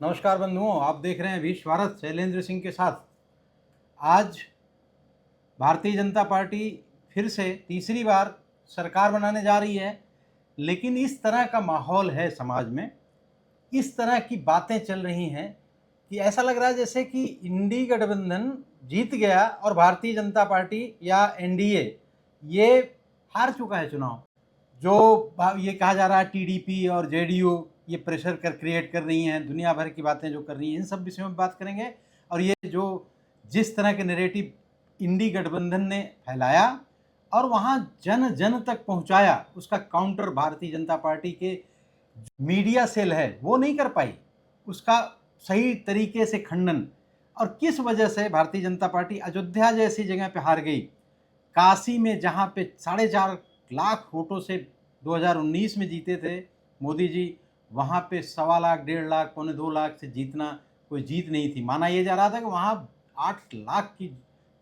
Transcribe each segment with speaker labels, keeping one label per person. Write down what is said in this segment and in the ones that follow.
Speaker 1: नमस्कार बंधुओं, आप देख रहे हैं विश्व भारत शैलेंद्र सिंह के साथ। आज भारतीय जनता पार्टी फिर से तीसरी बार सरकार बनाने जा रही है, लेकिन इस तरह का माहौल है समाज में, इस तरह की बातें चल रही हैं कि ऐसा लग रहा है जैसे कि इंडी गठबंधन जीत गया और भारतीय जनता पार्टी या एनडीए ये हार चुका है चुनाव। जो ये कहा जा रहा है टीडीपी और जेडीयू ये प्रेशर क्रिएट कर रही हैं, दुनिया भर की बातें जो कर रही हैं, इन सब विषयों में बात करेंगे। और ये जो जिस तरह के नैरेटिव इंडी गठबंधन ने फैलाया और वहाँ जन जन तक पहुँचाया, उसका काउंटर भारतीय जनता पार्टी के मीडिया सेल है वो नहीं कर पाई, उसका सही तरीके से खंडन। और किस वजह से भारतीय जनता पार्टी अयोध्या जैसी जगह पे हार गई, काशी में जहाँ पे 4.5 लाख वोटों से 2019 में जीते थे मोदी जी, वहाँ पे 1.25 लाख, 1.5 लाख, 1.25 लाख से जीतना कोई जीत नहीं थी। माना ये जा रहा था कि वहाँ 8 लाख की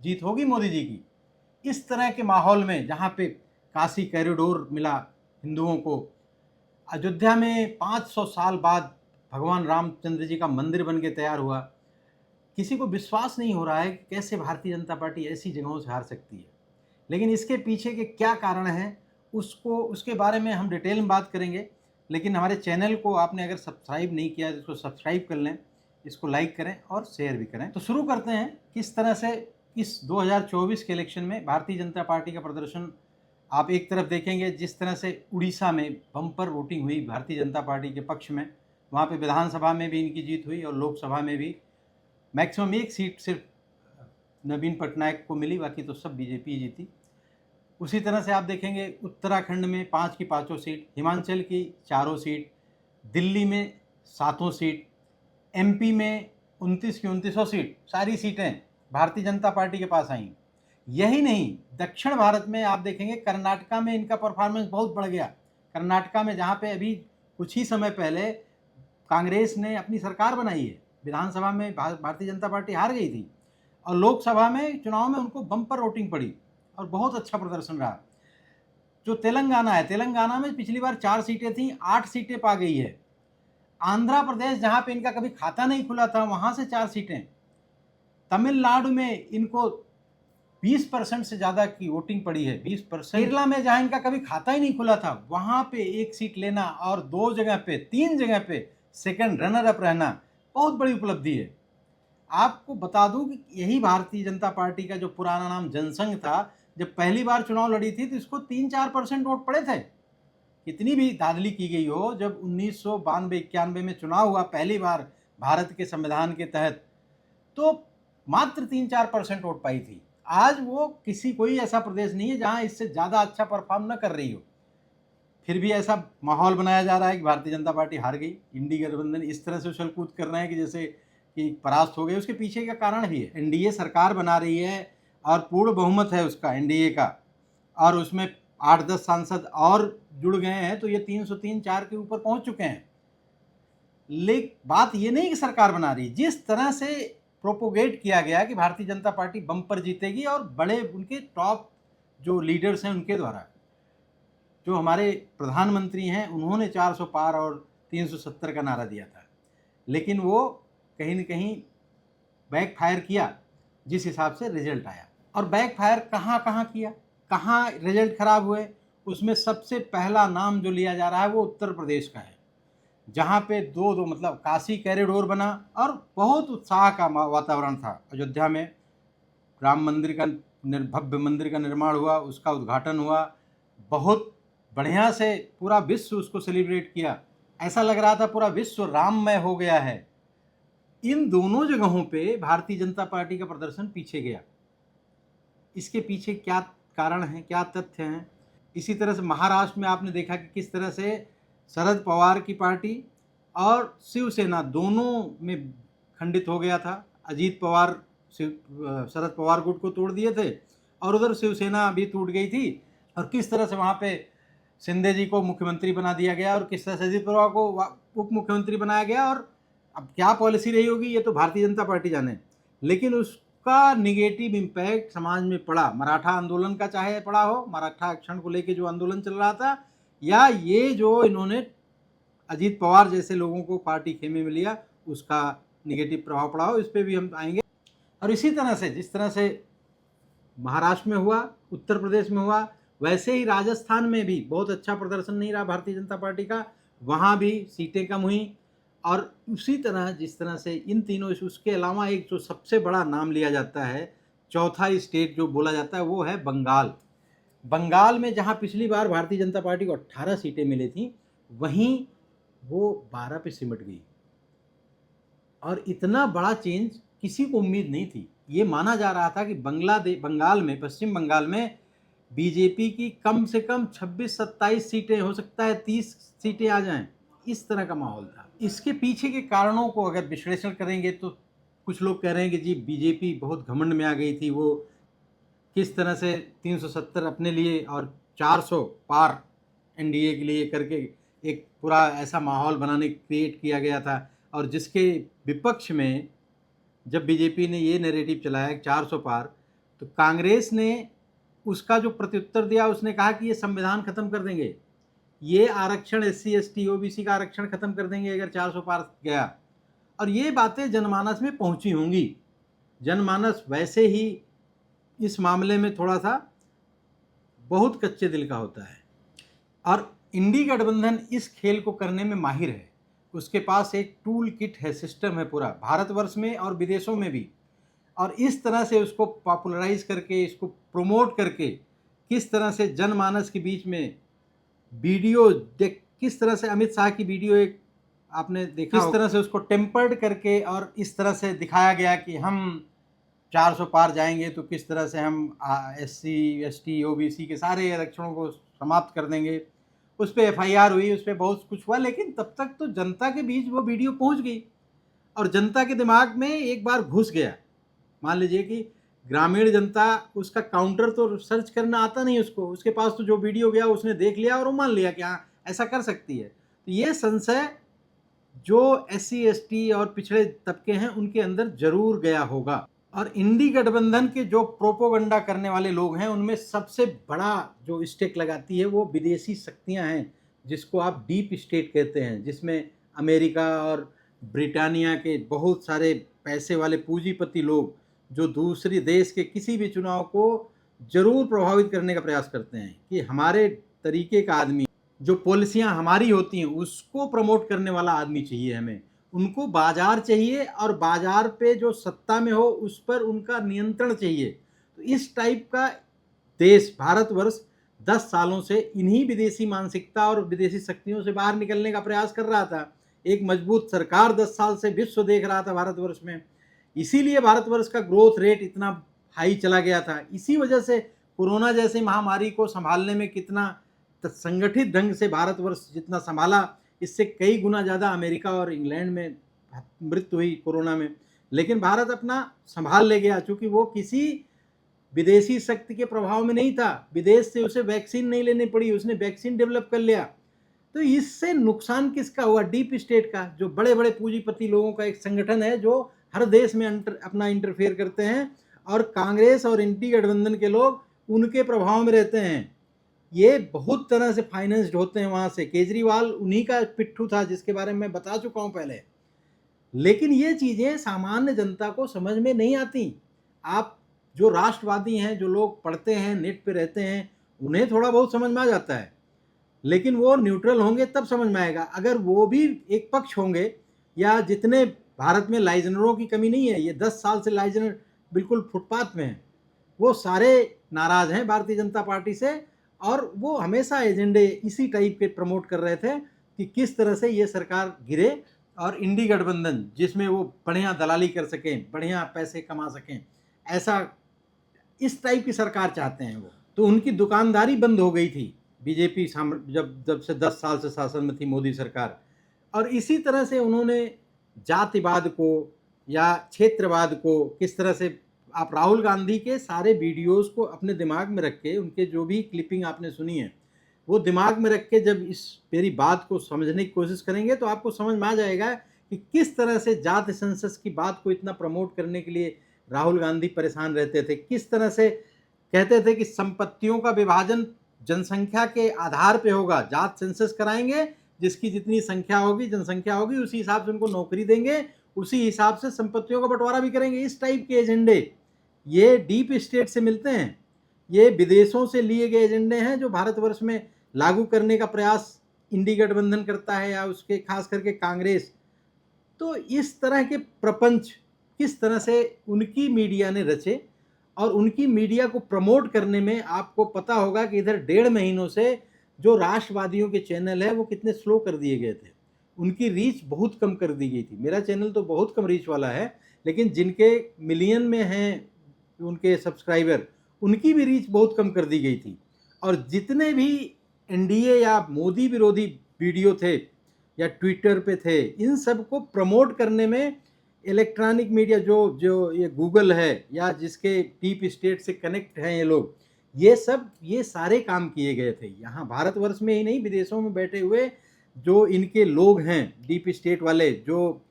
Speaker 1: जीत होगी मोदी जी की। इस तरह के माहौल में जहाँ पे काशी कॉरिडोर मिला हिंदुओं को, अयोध्या में 500 साल बाद भगवान रामचंद्र जी का मंदिर बन के तैयार हुआ, किसी को विश्वास नहीं हो रहा है कि कैसे भारतीय जनता पार्टी ऐसी जगहों से हार सकती है। लेकिन इसके पीछे के क्या कारण हैं उसके बारे में हम डिटेल में बात करेंगे। लेकिन हमारे चैनल को आपने अगर सब्सक्राइब नहीं किया तो इसको सब्सक्राइब कर लें, इसको लाइक करें और शेयर भी करें। तो शुरू करते हैं किस तरह से इस 2024 के इलेक्शन में भारतीय जनता पार्टी का प्रदर्शन आप एक तरफ देखेंगे। जिस तरह से उड़ीसा में बम्पर वोटिंग हुई भारतीय जनता पार्टी के पक्ष में, वहाँ पे विधानसभा में भी इनकी जीत हुई और लोकसभा में भी मैक्सिमम एक सीट सिर्फ नवीन पटनायक को मिली, बाकी तो सब बीजेपी जीती। उसी तरह से आप देखेंगे उत्तराखंड में 5 की 5 सीट, हिमाचल की 4 सीट, दिल्ली में 7 सीट, एमपी में 29 की 29 सीट, सारी सीटें भारतीय जनता पार्टी के पास आई। यही नहीं, दक्षिण भारत में आप देखेंगे कर्नाटका में इनका परफॉर्मेंस बहुत बढ़ गया। कर्नाटका में जहाँ पे अभी कुछ ही समय पहले कांग्रेस ने अपनी सरकार बनाई है, विधानसभा में भारतीय जनता पार्टी हार गई थी और लोकसभा में चुनाव में उनको बम्पर वोटिंग पड़ी और बहुत अच्छा प्रदर्शन रहा। जो तेलंगाना है, तेलंगाना में पिछली बार 4 सीटें थी, 8 सीटें पा गई है। आंध्र प्रदेश जहाँ पे इनका कभी खाता नहीं खुला था, वहाँ से 4 सीटें। तमिलनाडु में इनको 20% से ज़्यादा की वोटिंग पड़ी है, 20%। केरला में जहाँ इनका कभी खाता ही नहीं खुला था, वहाँ पे 1 सीट लेना और 2 जगह पे, 3 जगह पे सेकंड रनर अप रहना बहुत बड़ी उपलब्धि है। आपको बता दूं कि यही भारतीय जनता पार्टी का जो पुराना नाम जनसंघ था, जब पहली बार चुनाव लड़ी थी तो इसको 3-4% वोट पड़े थे। कितनी भी धांधली की गई हो, जब 1992-91 में चुनाव हुआ पहली बार भारत के संविधान के तहत, तो मात्र 3-4% वोट पाई थी। आज वो कोई ऐसा प्रदेश नहीं है जहां इससे ज़्यादा अच्छा परफॉर्म न कर रही हो। फिर भी ऐसा माहौल बनाया जा रहा है कि भारतीय जनता पार्टी हार गई। इंडी गठबंधन इस तरह से उछल कूद कर रहे हैं कि जैसे कि परास्त हो गए। उसके पीछे का कारण भी है, एनडीए सरकार बना रही है और पूर्ण बहुमत है उसका, एनडीए का, और उसमें 8-10 सांसद और जुड़ गए हैं, तो ये 303-4 के ऊपर पहुंच चुके हैं। लेकिन बात ये नहीं कि सरकार बना रही, जिस तरह से प्रोपोगेट किया गया कि भारतीय जनता पार्टी बम्पर जीतेगी और बड़े उनके टॉप जो लीडर्स हैं उनके द्वारा, जो हमारे प्रधानमंत्री हैं उन्होंने 400 पार और 370 का नारा दिया था, लेकिन वो कहीं न कहीं बैक फायर किया जिस हिसाब से रिजल्ट आया। और बैक फायर कहाँ कहाँ किया, कहाँ रिजल्ट खराब हुए, उसमें सबसे पहला नाम जो लिया जा रहा है वो उत्तर प्रदेश का है, जहाँ पे दो मतलब काशी कॉरिडोर बना और बहुत उत्साह का वातावरण था। अयोध्या में राम मंदिर का भव्य मंदिर का निर्माण हुआ, उसका उद्घाटन हुआ, बहुत बढ़िया से पूरा विश्व उसको सेलिब्रेट किया। ऐसा लग रहा था पूरा विश्व राममय हो गया है। इन दोनों जगहों पे भारतीय जनता पार्टी का प्रदर्शन पीछे गया। इसके पीछे क्या कारण है, क्या तथ्य हैं? इसी तरह से महाराष्ट्र में आपने देखा कि किस तरह से शरद पवार की पार्टी और शिवसेना दोनों में खंडित हो गया था। अजीत पवार शरद पवार गुट को तोड़ दिए थे और उधर शिवसेना भी टूट गई थी। और किस तरह से वहाँ पे शिंदे जी को मुख्यमंत्री बना दिया गया और किस तरह से अजीत पवार को उप मुख्यमंत्री बनाया गया। और अब क्या पॉलिसी रही होगी ये तो भारतीय जनता पार्टी जाने, लेकिन उसका निगेटिव इम्पैक्ट समाज में पड़ा। मराठा आंदोलन का चाहे पड़ा हो, मराठा आरक्षण को लेके जो आंदोलन चल रहा था, या ये जो इन्होंने अजीत पवार जैसे लोगों को पार्टी खेमे में लिया, उसका निगेटिव प्रभाव पड़ा हो, इस पर भी हम आएंगे। और इसी तरह से जिस तरह से महाराष्ट्र में हुआ, उत्तर प्रदेश में हुआ, वैसे ही राजस्थान में भी बहुत अच्छा प्रदर्शन नहीं रहा भारतीय जनता पार्टी का, वहाँ भी सीटें कम हुई। और उसी तरह जिस तरह से इन तीनों, उसके अलावा एक जो सबसे बड़ा नाम लिया जाता है, चौथा स्टेट जो बोला जाता है, वो है बंगाल। बंगाल में जहाँ पिछली बार भारतीय जनता पार्टी को 18 सीटें मिली थी, वहीं वो 12 पे सिमट गई। और इतना बड़ा चेंज किसी को उम्मीद नहीं थी। ये माना जा रहा था कि बंगाल में, पश्चिम बंगाल में बीजेपी की कम से कम 26-27 सीटें, हो सकता है 30 सीटें आ जाएं, इस तरह का माहौल था। इसके पीछे के कारणों को अगर विश्लेषण करेंगे तो कुछ लोग कह रहे हैं कि जी बीजेपी बहुत घमंड में आ गई थी, वो किस तरह से 370 अपने लिए और 400 पार एनडीए के लिए करके एक पूरा ऐसा माहौल बनाने क्रिएट किया गया था। और जिसके विपक्ष में जब बीजेपी ने ये नैरेटिव चलाया 400 पार, तो कांग्रेस ने उसका जो प्रत्युत्तर दिया, उसने कहा कि ये संविधान खत्म कर देंगे, ये आरक्षण SC ST OBC का आरक्षण खत्म कर देंगे अगर 400 पार गया। और ये बातें जनमानस में पहुंची होंगी। जनमानस वैसे ही इस मामले में थोड़ा सा बहुत कच्चे दिल का होता है, और इंडी गठबंधन इस खेल को करने में माहिर है। उसके पास एक टूल किट है, सिस्टम है पूरा, भारतवर्ष में और विदेशों में भी। और इस तरह से उसको पॉपुलराइज करके, इसको प्रमोट करके, किस तरह से जनमानस के बीच में वीडियो देख, किस तरह से अमित शाह की वीडियो एक आपने देखा, किस तरह से उसको टेम्पर्ड करके और इस तरह से दिखाया गया कि हम 400 पार जाएंगे तो किस तरह से हम SC ST OBC के सारे आरक्षणों को समाप्त कर देंगे। उस पर FIR हुई, उस पर बहुत कुछ हुआ, लेकिन तब तक तो जनता के बीच वो वीडियो पहुंच गई और जनता के दिमाग में एक बार घुस गया। मान लीजिए कि ग्रामीण जनता, उसका काउंटर तो सर्च करना आता नहीं उसको, उसके पास तो जो वीडियो गया उसने देख लिया और वो मान लिया कि हाँ ऐसा कर सकती है। तो ये संशय जो SC ST और पिछड़े तबके हैं उनके अंदर जरूर गया होगा। और इंडी गठबंधन के जो प्रोपोगंडा करने वाले लोग हैं, उनमें सबसे बड़ा जो स्टेक लगाती है वो विदेशी शक्तियां हैं, जिसको आप डीप स्टेट कहते हैं, जिसमें अमेरिका और ब्रिटानिया के बहुत सारे पैसे वाले पूंजीपति लोग, जो दूसरे देश के किसी भी चुनाव को जरूर प्रभावित करने का प्रयास करते हैं कि हमारे तरीके का आदमी, जो पॉलिसियां हमारी होती हैं उसको प्रमोट करने वाला आदमी चाहिए हमें। उनको बाजार चाहिए और बाजार पे जो सत्ता में हो उस पर उनका नियंत्रण चाहिए। तो इस टाइप का देश भारतवर्ष 10 सालों से इन्हीं विदेशी मानसिकता और विदेशी शक्तियों से बाहर निकलने का प्रयास कर रहा था। एक मजबूत सरकार 10 साल से विश्व देख रहा था भारतवर्ष में, इसीलिए भारतवर्ष का ग्रोथ रेट इतना हाई चला गया था। इसी वजह से कोरोना जैसी महामारी को संभालने में कितना संगठित ढंग से भारतवर्ष जितना संभाला, इससे कई गुना ज़्यादा अमेरिका और इंग्लैंड में मृत्यु हुई कोरोना में। लेकिन भारत अपना संभाल ले गया, चूंकि वो किसी विदेशी शक्ति के प्रभाव में नहीं था। विदेश से उसे वैक्सीन नहीं लेनी पड़ी, उसने वैक्सीन डेवलप कर लिया। तो इससे नुकसान किसका हुआ? डीप स्टेट का, जो बड़े बड़े पूंजीपति लोगों का एक संगठन है जो हर देश में अपना इंटरफेयर करते हैं, और कांग्रेस और इंडी गठबंधन के लोग उनके प्रभाव में रहते हैं। ये बहुत तरह से फाइनेंस्ड होते हैं वहाँ से। केजरीवाल उन्हीं का पिट्ठू था, जिसके बारे में मैं बता चुका हूँ पहले। लेकिन ये चीज़ें सामान्य जनता को समझ में नहीं आती। आप जो राष्ट्रवादी हैं, जो लोग पढ़ते हैं, नेट पे रहते हैं, उन्हें थोड़ा बहुत समझ में आ जाता है, लेकिन वो न्यूट्रल होंगे तब समझ में आएगा। अगर वो भी एक पक्ष होंगे, या जितने भारत में लाइजनरों की कमी नहीं है, ये 10 साल से लाइजनर बिल्कुल फुटपाथ में हैं, वो सारे नाराज़ हैं भारतीय जनता पार्टी से, और वो हमेशा एजेंडे इसी टाइप के प्रमोट कर रहे थे कि किस तरह से ये सरकार गिरे और इंडी गठबंधन जिसमें वो बढ़िया दलाली कर सकें, बढ़िया पैसे कमा सकें, ऐसा इस टाइप की सरकार चाहते हैं वो। तो उनकी दुकानदारी बंद हो गई थी बीजेपी जब से 10 साल से शासन में थी मोदी सरकार। और इसी तरह से उन्होंने जातिवाद को या क्षेत्रवाद को किस तरह से, आप राहुल गांधी के सारे वीडियोस को अपने दिमाग में रख के, उनके जो भी क्लिपिंग आपने सुनी है वो दिमाग में रख के जब इस मेरी बात को समझने की कोशिश करेंगे तो आपको समझ में आ जाएगा कि किस तरह से जाति सेंसस की बात को इतना प्रमोट करने के लिए राहुल गांधी परेशान रहते थे। किस तरह से कहते थे कि संपत्तियों का विभाजन जनसंख्या के आधार पे होगा, जात सेंसस कराएंगे, जिसकी जितनी संख्या होगी, जनसंख्या होगी, उसी हिसाब से उनको नौकरी देंगे, उसी हिसाब से संपत्तियों का बंटवारा भी करेंगे। इस टाइप के एजेंडे ये डीप स्टेट से मिलते हैं, ये विदेशों से लिए गए एजेंडे हैं जो भारतवर्ष में लागू करने का प्रयास इंडी गठबंधन करता है या उसके खास करके कांग्रेस। तो इस तरह के प्रपंच किस तरह से उनकी मीडिया ने रचे, और उनकी मीडिया को प्रमोट करने में आपको पता होगा कि इधर 1.5 महीनों से जो राष्ट्रवादियों के चैनल है वो कितने स्लो कर दिए गए थे, उनकी रीच बहुत कम कर दी गई थी। मेरा चैनल तो बहुत कम रीच वाला है, लेकिन जिनके मिलियन में हैं उनके सब्सक्राइबर, उनकी भी रीच बहुत कम कर दी गई थी। और जितने भी एनडीए या मोदी विरोधी वीडियो थे या ट्विटर पे थे, इन सब को प्रमोट करने में इलेक्ट्रॉनिक मीडिया जो जो ये गूगल है या जिसके डीप स्टेट से कनेक्ट हैं ये लोग, ये सारे काम किए गए थे। यहाँ भारतवर्ष में ही नहीं, विदेशों में बैठे हुए जो इनके लोग हैं डीप स्टेट वाले, जो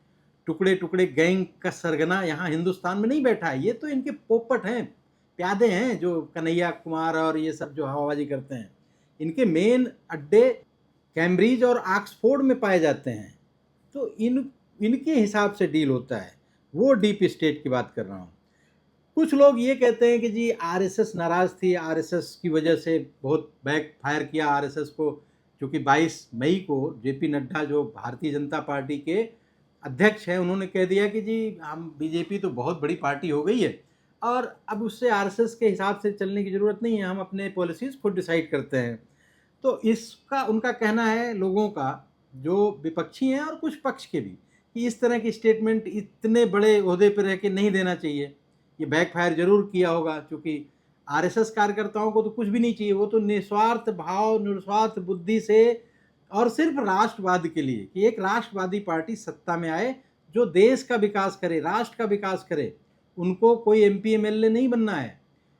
Speaker 1: टुकड़े टुकड़े गैंग का सरगना यहाँ हिंदुस्तान में नहीं बैठा है, ये तो इनके पोपट हैं, प्यादे हैं, जो कन्हैया कुमार और ये सब जो हवाबाजी करते हैं। इनके मेन अड्डे कैम्ब्रिज और ऑक्सफोर्ड में पाए जाते हैं। तो इनके हिसाब से डील होता है, वो डीप स्टेट की बात कर रहा हूँ। कुछ लोग ये कहते हैं कि जी आरएसएस नाराज़ थी, आरएसएस की वजह से बहुत बैक फायर किया आरएसएस को, क्योंकि 22 मई को जेपी नड्डा जो भारतीय जनता पार्टी के अध्यक्ष हैं, उन्होंने कह दिया कि जी हम बीजेपी तो बहुत बड़ी पार्टी हो गई है और अब उससे आरएसएस के हिसाब से चलने की ज़रूरत नहीं है, हम अपने पॉलिसीज़ खुद डिसाइड करते हैं। तो इसका उनका कहना है, लोगों का जो विपक्षी हैं और कुछ पक्ष के भी, कि इस तरह की स्टेटमेंट इतने बड़े ओहदे पर रह के नहीं देना चाहिए, ये बैकफायर जरूर किया होगा, क्योंकि आरएसएस कार्यकर्ताओं को तो कुछ भी नहीं चाहिए, वो तो निस्वार्थ भाव निस्वार्थ बुद्धि से और सिर्फ राष्ट्रवाद के लिए, कि एक राष्ट्रवादी पार्टी सत्ता में आए जो देश का विकास करे, राष्ट्र का विकास करे। उनको कोई एमपी एमएलए नहीं बनना है,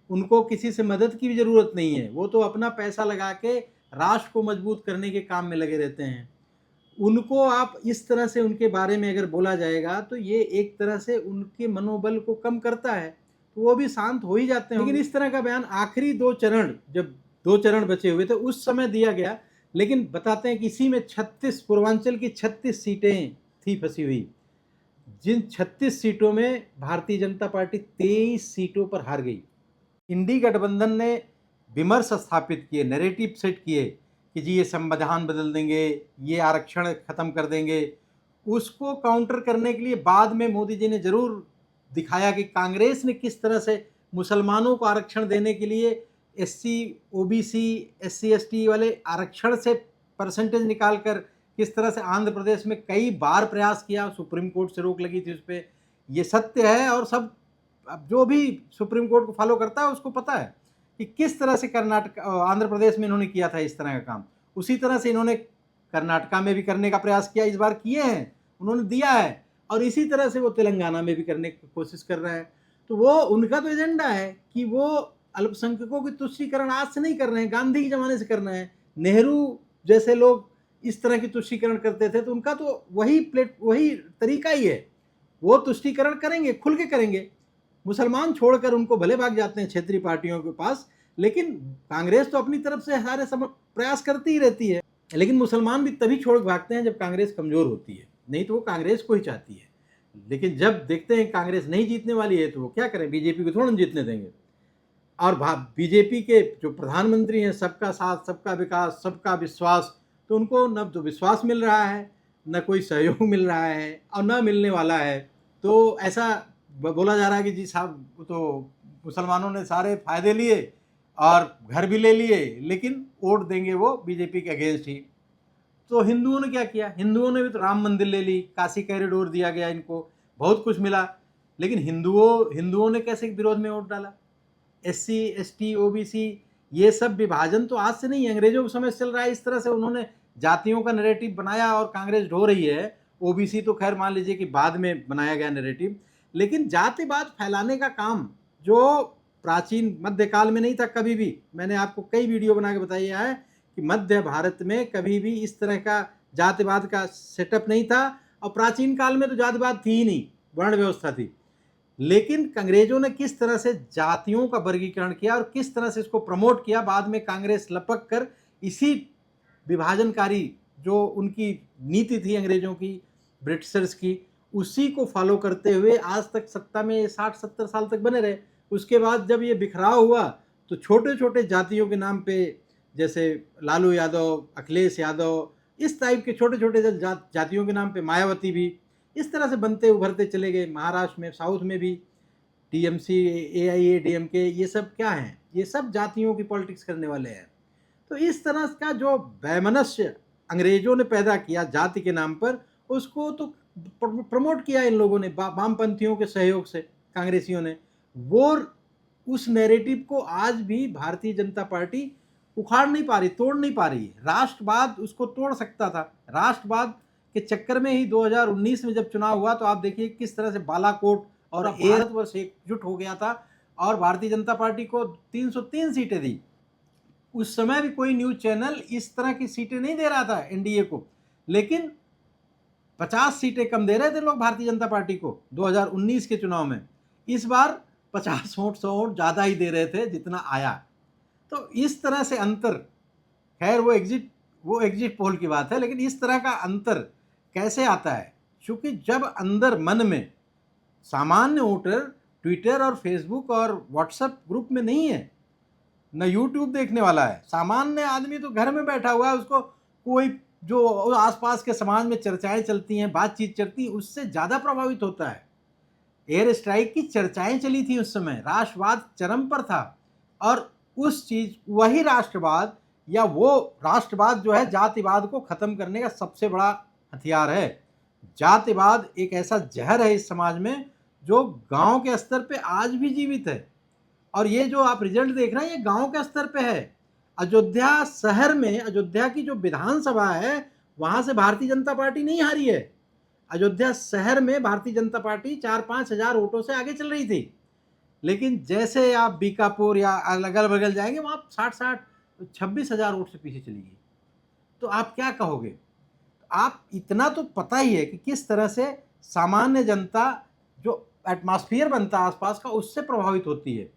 Speaker 1: उनको किसी से मदद की भी ज़रूरत नहीं है, वो तो अपना पैसा लगा के राष्ट्र को मजबूत करने के काम में लगे रहते हैं। उनको आप इस तरह से उनके बारे में अगर बोला जाएगा तो ये एक तरह से उनके मनोबल को कम करता है, तो वो भी शांत हो ही जाते हैं। लेकिन इस तरह का बयान आखिरी 2 चरण, जब 2 चरण बचे हुए थे उस समय दिया गया। लेकिन बताते हैं कि इसी में 36 पूर्वांचल की 36 सीटें थी फंसी हुई, जिन 36 सीटों में भारतीय जनता पार्टी 23 सीटों पर हार गई। इंडी गठबंधन ने विमर्श स्थापित किए, नैरेटिव सेट किए कि जी ये संविधान बदल देंगे, ये आरक्षण खत्म कर देंगे। उसको काउंटर करने के लिए बाद में मोदी जी ने जरूर दिखाया कि कांग्रेस ने किस तरह से मुसलमानों को आरक्षण देने के लिए एससी, ओबीसी, एससी एसटी वाले आरक्षण से परसेंटेज निकालकर किस तरह से आंध्र प्रदेश में कई बार प्रयास किया, सुप्रीम कोर्ट से रोक लगी थी उस पर। ये सत्य है और सब, अब जो भी सुप्रीम कोर्ट को फॉलो करता है उसको पता है कि किस तरह से कर्नाटक आंध्र प्रदेश में इन्होंने किया था इस तरह का काम। उसी तरह से इन्होंने कर्नाटका में भी करने का प्रयास किया, इस बार किए हैं, उन्होंने दिया है, और इसी तरह से वो तेलंगाना में भी करने की कोशिश कर रहे हैं। तो वो उनका तो एजेंडा है कि वो अल्पसंख्यकों की तुष्टीकरण आज से नहीं कर रहे हैं, गांधी के ज़माने से कर रहे हैं। नेहरू जैसे लोग इस तरह की तुष्टीकरण करते थे, तो उनका तो वही तरीका ही है, वो तुष्टीकरण करेंगे, खुल के करेंगे। मुसलमान छोड़कर उनको भले भाग जाते हैं क्षेत्रीय पार्टियों के पास, लेकिन कांग्रेस तो अपनी तरफ से सारे प्रयास करती ही रहती है। लेकिन मुसलमान भी तभी छोड़ भागते हैं जब कांग्रेस कमज़ोर होती है, नहीं तो वो कांग्रेस को ही चाहती है। लेकिन जब देखते हैं कांग्रेस नहीं जीतने वाली है तो वो क्या करें, बीजेपी को थोड़ा जीतने देंगे। और बीजेपी के जो प्रधानमंत्री हैं, सबका साथ, सबका विकास, सबका विश्वास, तो उनको न तो विश्वास मिल रहा है, न कोई सहयोग मिल रहा है और न मिलने वाला है। तो ऐसा बोला जा रहा है कि जी साहब तो मुसलमानों ने सारे फायदे लिए और घर भी ले लिए, लेकिन वोट देंगे वो बीजेपी के अगेंस्ट ही। तो हिंदुओं ने क्या किया, हिंदुओं ने भी तो राम मंदिर ले ली, काशी कॉरिडोर दिया गया, इनको बहुत कुछ मिला, लेकिन हिंदुओं ने कैसे विरोध में वोट डाला। एससी, एसटी, ओबीसी, ये सब विभाजन तो आज से नहीं, अंग्रेजों के समय से चल रहा है। इस तरह से उन्होंने जातियों का नैरेटिव बनाया और कांग्रेस ढो रही है। ओबीसी तो खैर मान लीजिए कि बाद में बनाया गया नैरेटिव, लेकिन जातिवाद फैलाने का काम जो प्राचीन मध्यकाल में नहीं था कभी भी। मैंने आपको कई वीडियो बना के बताया है कि मध्य भारत में कभी भी इस तरह का जातिवाद का सेटअप नहीं था, और प्राचीन काल में तो जातिवाद थी ही नहीं, वर्ण व्यवस्था थी। लेकिन अंग्रेजों ने किस तरह से जातियों का वर्गीकरण किया और किस तरह से इसको प्रमोट किया, बाद में कांग्रेस लपक कर इसी विभाजनकारी जो उनकी नीति थी अंग्रेजों की, ब्रिटिशर्स की, उसी को फॉलो करते हुए आज तक सत्ता में 60-70 साल तक बने रहे। उसके बाद जब ये बिखराव हुआ तो छोटे छोटे जातियों के नाम पे, जैसे लालू यादव, अखिलेश यादव, इस टाइप के छोटे छोटे जातियों के नाम पे मायावती भी इस तरह से बनते उभरते चले गए। महाराष्ट्र में, साउथ में भी टीएमसी, एआईएडीएमके, ये सब क्या हैं? ये सब जातियों की पॉलिटिक्स करने वाले हैं। तो इस तरह का जो वैमनस्य अंग्रेजों ने पैदा किया जाति के नाम पर, उसको तो प्रमोट किया इन लोगों ने, वामपंथियों के सहयोग से, कांग्रेसियों ने। वो उस नैरेटिव को आज भी भारतीय जनता पार्टी उखाड़ नहीं पा रही, तोड़ नहीं पा रही। राष्ट्रवाद उसको तोड़ सकता था। राष्ट्रवाद के चक्कर में ही 2019 में जब चुनाव हुआ तो आप देखिए किस तरह से बालाकोट और भारतवर्ष एकजुट हो गया था और भारतीय जनता पार्टी को 303 सीटें दी। उस समय भी कोई न्यूज चैनल इस तरह की सीटें नहीं दे रहा था एनडीए को, लेकिन 50 सीटें कम दे रहे थे लोग भारतीय जनता पार्टी को 2019 के चुनाव में। इस बार 50 वोट 100 वोट ज़्यादा ही दे रहे थे जितना आया। तो इस तरह से अंतर, खैर वो एग्जिट पोल की बात है, लेकिन इस तरह का अंतर कैसे आता है? क्योंकि जब अंदर मन में सामान्य वोटर ट्विटर और फेसबुक और व्हाट्सएप ग्रुप में नहीं है, न यूट्यूब देखने वाला है, सामान्य आदमी तो घर में बैठा हुआ है, उसको कोई जो आसपास के समाज में चर्चाएं चलती हैं, बातचीत चलती है, उससे ज़्यादा प्रभावित होता है। एयर स्ट्राइक की चर्चाएं चली थी उस समय, राष्ट्रवाद चरम पर था, और उस चीज वही राष्ट्रवाद या वो राष्ट्रवाद जो है जातिवाद को खत्म करने का सबसे बड़ा हथियार है। जातिवाद एक ऐसा जहर है इस समाज में जो गांव के स्तर पे आज भी जीवित है। और ये जो आप रिजल्ट देख रहे हैं ये गांव के स्तर पे है। अयोध्या शहर में, अयोध्या की जो विधानसभा है वहां से भारतीय जनता पार्टी नहीं हारी है। अयोध्या शहर में भारतीय जनता पार्टी 4-5 हजार वोटों से आगे चल रही थी, लेकिन जैसे आप बीकापुर या अगल बगल जाएंगे वहां 26,000 वोट से पीछे चली गई। तो आप क्या कहोगे? आप इतना तो पता ही है कि किस तरह से सामान्य जनता जो एटमॉस्फेयर बनता है आसपास का उससे प्रभावित होती है।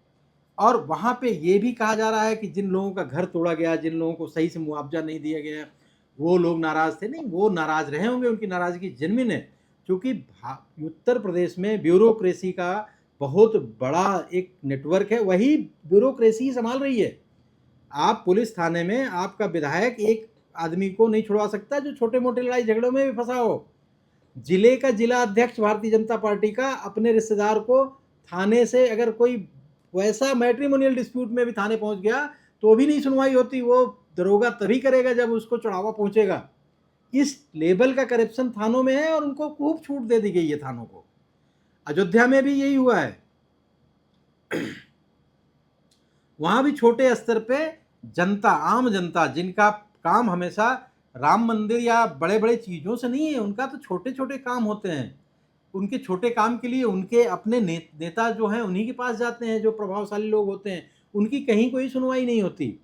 Speaker 1: और वहाँ पे ये भी कहा जा रहा है कि जिन लोगों का घर तोड़ा गया, जिन लोगों को सही से मुआवजा नहीं दिया गया, वो लोग नाराज थे। नहीं, वो नाराज रहे होंगे, उनकी नाराजगी जेन्युइन है, क्योंकि उत्तर प्रदेश में ब्यूरोक्रेसी का बहुत बड़ा एक नेटवर्क है, वही ब्यूरोक्रेसी संभाल रही है। आप पुलिस थाने में आपका विधायक एक आदमी को नहीं छुड़वा सकता जो छोटे मोटे लड़ाई झगड़ों में भी फंसा हो। जिले का जिला अध्यक्ष भारतीय जनता पार्टी का अपने रिश्तेदार को थाने से, अगर कोई वैसा मैट्रिमोनियल डिस्प्यूट में भी थाने पहुंच गया तो भी नहीं सुनवाई होती, वो दरोगा तभी करेगा जब उसको चढ़ावा पहुंचेगा। इस लेवल का करप्शन थानों में है और उनको खूब छूट दे दी गई है थानों को। अयोध्या में भी यही हुआ है। वहां भी छोटे स्तर पे जनता, आम जनता, जिनका काम हमेशा राम मंदिर या बड़े बड़े चीजों से नहीं है, उनका तो छोटे छोटे काम होते हैं। उनके छोटे काम के लिए उनके अपने नेता जो हैं उन्हीं के पास जाते हैं, जो प्रभावशाली लोग होते हैं, उनकी कहीं कोई सुनवाई नहीं होती।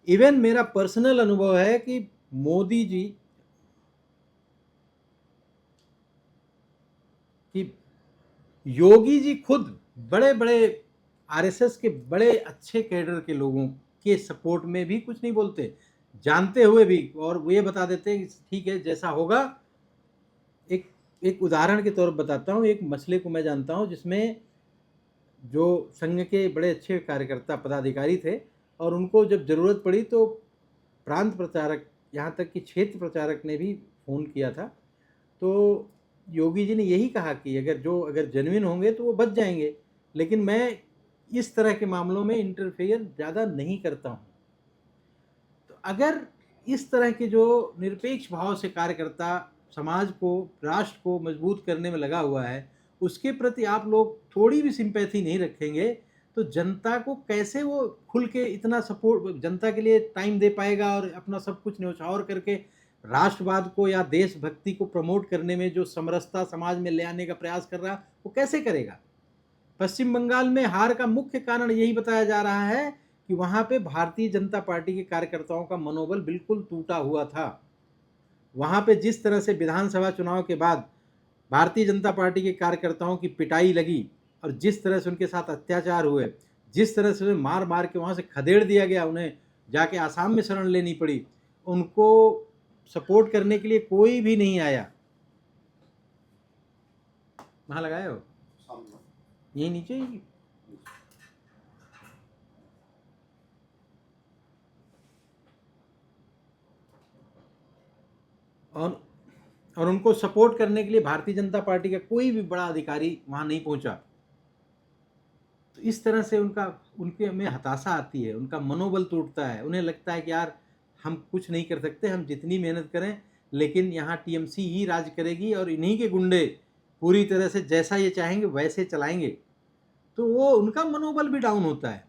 Speaker 1: इवन मेरा पर्सनल अनुभव है कि मोदी जी कि योगी जी खुद बड़े बड़े आरएसएस के बड़े अच्छे कैडर के लोगों के सपोर्ट में भी कुछ नहीं बोलते, जानते हुए भी, और वो ये बता देते हैं कि ठीक है जैसा होगा। एक उदाहरण के तौर पर बताता हूँ, एक मसले को मैं जानता हूँ जिसमें जो संघ के बड़े अच्छे कार्यकर्ता पदाधिकारी थे और उनको जब ज़रूरत पड़ी तो प्रांत प्रचारक, यहाँ तक कि क्षेत्र प्रचारक ने भी फ़ोन किया था। तो योगी जी ने यही कहा कि अगर जेन्युइन होंगे तो वो बच जाएंगे, लेकिन मैं इस तरह के मामलों में इंटरफेयर ज़्यादा नहीं करता हूँ। तो अगर इस तरह के जो निरपेक्ष भाव से कार्यकर्ता समाज को, राष्ट्र को मजबूत करने में लगा हुआ है, उसके प्रति आप लोग थोड़ी भी सिंपैथी नहीं रखेंगे तो जनता को कैसे वो खुल के इतना सपोर्ट, जनता के लिए टाइम दे पाएगा और अपना सब कुछ न्यौछावर करके राष्ट्रवाद को या देशभक्ति को प्रमोट करने में जो समरसता समाज में ले आने का प्रयास कर रहा है वो कैसे करेगा? पश्चिम बंगाल में हार का मुख्य कारण यही बताया जा रहा है कि वहां पे भारतीय जनता पार्टी के कार्यकर्ताओं का मनोबल बिल्कुल टूटा हुआ था। वहां पे जिस तरह से विधानसभा चुनाव के बाद भारतीय जनता पार्टी के कार्यकर्ताओं की पिटाई लगी और जिस तरह से उनके साथ अत्याचार हुए, जिस तरह से उन्हें मार मार के वहाँ से खदेड़ दिया गया, उन्हें जाके आसाम में शरण लेनी पड़ी, उनको सपोर्ट करने के लिए कोई भी नहीं आया। वहाँ लगाए हो? यही नीचे ही? और उनको सपोर्ट करने के लिए भारतीय जनता पार्टी का कोई भी बड़ा अधिकारी वहाँ नहीं पहुँचा। तो इस तरह से उनके में हताशा आती है, उनका मनोबल टूटता है। उन्हें लगता है कि यार हम कुछ नहीं कर सकते, हम जितनी मेहनत करें, लेकिन यहाँ टीएमसी ही राज करेगी और इन्हीं के गुंडे पूरी तरह से जैसा ये चाहेंगे वैसे चलाएंगे। तो वो उनका मनोबल भी डाउन होता है।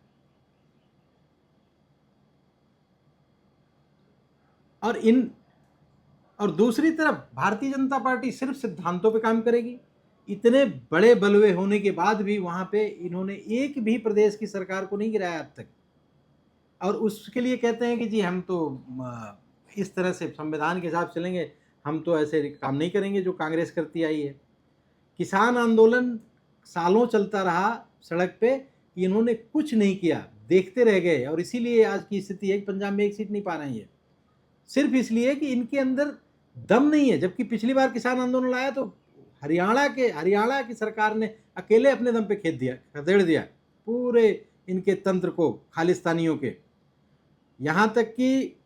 Speaker 1: और दूसरी तरफ भारतीय जनता पार्टी सिर्फ सिद्धांतों पे काम करेगी। इतने बड़े बलवे होने के बाद भी वहां पे इन्होंने एक भी प्रदेश की सरकार को नहीं गिराया अब तक। और उसके लिए कहते हैं कि जी हम तो इस तरह से संविधान के हिसाब से चलेंगे, हम तो ऐसे काम नहीं करेंगे जो कांग्रेस करती आई है। किसान आंदोलन सालों चलता रहा सड़क पे, इन्होंने कुछ नहीं किया, देखते रह गए। और इसीलिए आज की स्थिति है कि पंजाब में एक सीट नहीं पा रहे हैं। सिर्फ इसलिए कि इनके अंदर दम नहीं है। जबकि पिछली बार किसान आंदोलन आया तो हरियाणा की सरकार ने अकेले अपने दम पे खदेड़ दिया पूरे इनके तंत्र को, खालिस्तानियों के। यहाँ तक कि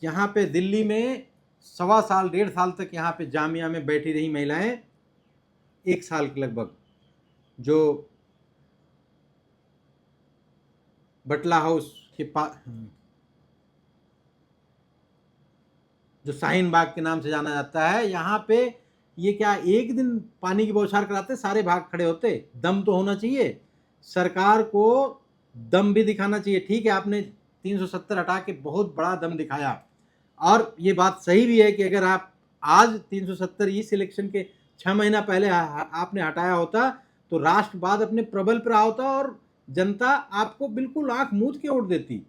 Speaker 1: यहाँ पे दिल्ली में 1.25 साल तक यहाँ पे जामिया में बैठी रही महिलाएं, 1 साल के लगभग, जो बटला हाउस के पास, जो शाहीन बाग के नाम से जाना जाता है, यहाँ पे ये क्या एक दिन पानी की बौछार कराते सारे भाग खड़े होते? दम तो होना चाहिए। सरकार को दम भी दिखाना चाहिए। ठीक है, आपने 370 हटा के बहुत बड़ा दम दिखाया, और ये बात सही भी है कि अगर आप आज 370 इस इलेक्शन के 6 महीना पहले आपने हटाया होता तो राष्ट्रवाद अपने प्रबल पर होता और जनता आपको बिल्कुल आंख मूंद के वोट देती।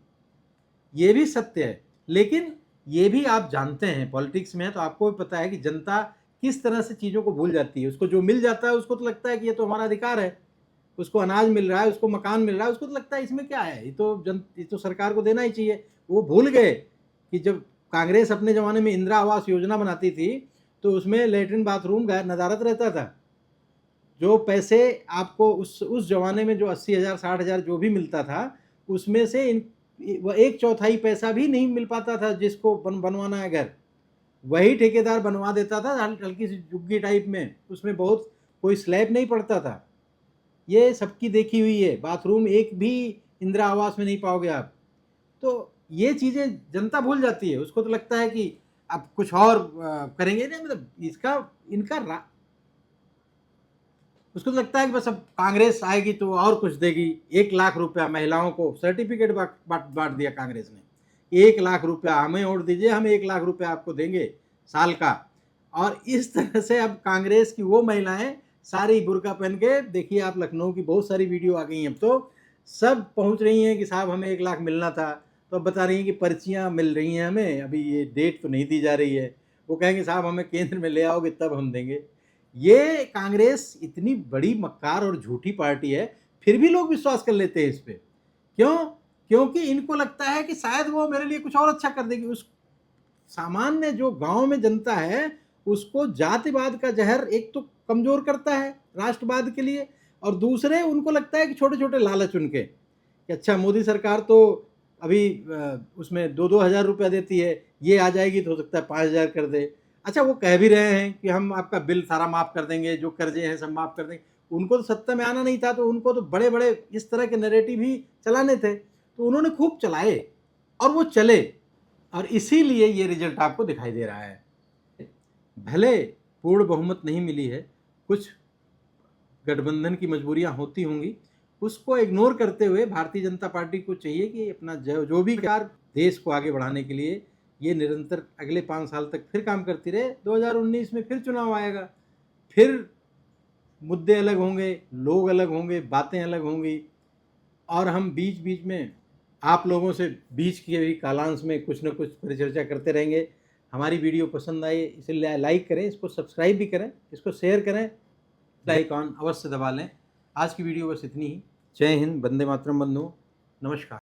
Speaker 1: ये भी सत्य है। लेकिन ये भी आप जानते हैं, पॉलिटिक्स में है तो आपको भी पता है कि जनता किस तरह से चीज़ों को भूल जाती है। उसको जो मिल जाता है उसको तो लगता है कि ये तो हमारा अधिकार है। उसको अनाज मिल रहा है, उसको मकान मिल रहा है, उसको तो लगता है इसमें क्या है, ये तो सरकार को देना ही चाहिए। वो भूल गए कि जब कांग्रेस अपने ज़माने में इंदिरा आवास योजना बनाती थी तो उसमें लेटरिन बाथरूम नदारत रहता था। जो पैसे आपको उस जमाने में जो 80,000 60,000 जो भी मिलता था, उसमें से वह 1/4 पैसा भी नहीं मिल पाता था। जिसको बनवाना है घर, वही ठेकेदार बनवा देता था हल्की सी झुग्गी टाइप में, उसमें बहुत कोई स्लैब नहीं पड़ता था। ये सबकी देखी हुई है। बाथरूम एक भी इंदिरा आवास में नहीं पाओगे आप। तो ये चीज़ें जनता भूल जाती है। उसको तो लगता है कि अब कुछ और करेंगे। नहीं, मतलब उसको तो लगता है कि बस अब कांग्रेस आएगी तो और कुछ देगी। 1 लाख रुपया महिलाओं को सर्टिफिकेट बांट दिया कांग्रेस ने। 1 लाख रुपया हमें वोट दीजिए, हम 1 लाख रुपया आपको देंगे साल का। और इस तरह से अब कांग्रेस की वो महिलाएं सारी बुर्का पहन के, देखिए आप लखनऊ की बहुत सारी वीडियो आ गई हैं, अब तो सब पहुंच रही हैं कि साहब हमें 1 लाख मिलना था। तो अब बता रही हैं कि पर्चियां मिल रही हैं हमें, अभी ये डेट तो नहीं दी जा रही है। वो कहेंगे साहब हमें केंद्र में ले आओगे तब हम देंगे। ये कांग्रेस इतनी बड़ी मक्कार और झूठी पार्टी है, फिर भी लोग विश्वास कर लेते हैं इस पे। क्यों? क्योंकि इनको लगता है कि शायद वो मेरे लिए कुछ और अच्छा कर देगी। उस सामान्य जो गांव में जनता है उसको जातिवाद का जहर एक तो कमजोर करता है राष्ट्रवाद के लिए, और दूसरे उनको लगता है कि छोटे छोटे लालच उनके कि अच्छा मोदी सरकार तो अभी उसमें 2-2 हज़ार रुपया देती है, ये आ जाएगी तो हो सकता है 5,000 कर दे। अच्छा, वो कह भी रहे हैं कि हम आपका बिल सारा माफ़ कर देंगे, जो कर्जे हैं सब माफ़ कर देंगे। उनको तो सत्ता में आना नहीं था, तो उनको तो बड़े बड़े इस तरह के नैरेटिव ही चलाने थे, तो उन्होंने खूब चलाए और वो चले, और इसीलिए ये रिजल्ट आपको दिखाई दे रहा है। भले पूर्ण बहुमत नहीं मिली है, कुछ गठबंधन की मजबूरियां होती होंगी, उसको इग्नोर करते हुए भारतीय जनता पार्टी को चाहिए कि अपना जो भी कार्य देश को आगे बढ़ाने के लिए ये निरंतर अगले 5 साल तक फिर काम करती रहे। 2019 में फिर चुनाव आएगा, फिर मुद्दे अलग होंगे, लोग अलग होंगे, बातें अलग होंगी, और हम बीच बीच में आप लोगों से बीच के भी कालांश में कुछ न कुछ परिचर्चा करते रहेंगे। हमारी वीडियो पसंद आए इसे लाइक करें, इसको सब्सक्राइब भी करें, इसको शेयर करें, आइकॉन अवश्य दबा लें। आज की वीडियो बस इतनी ही। जय हिंद, वंदे मातरम बंधुओं, नमस्कार।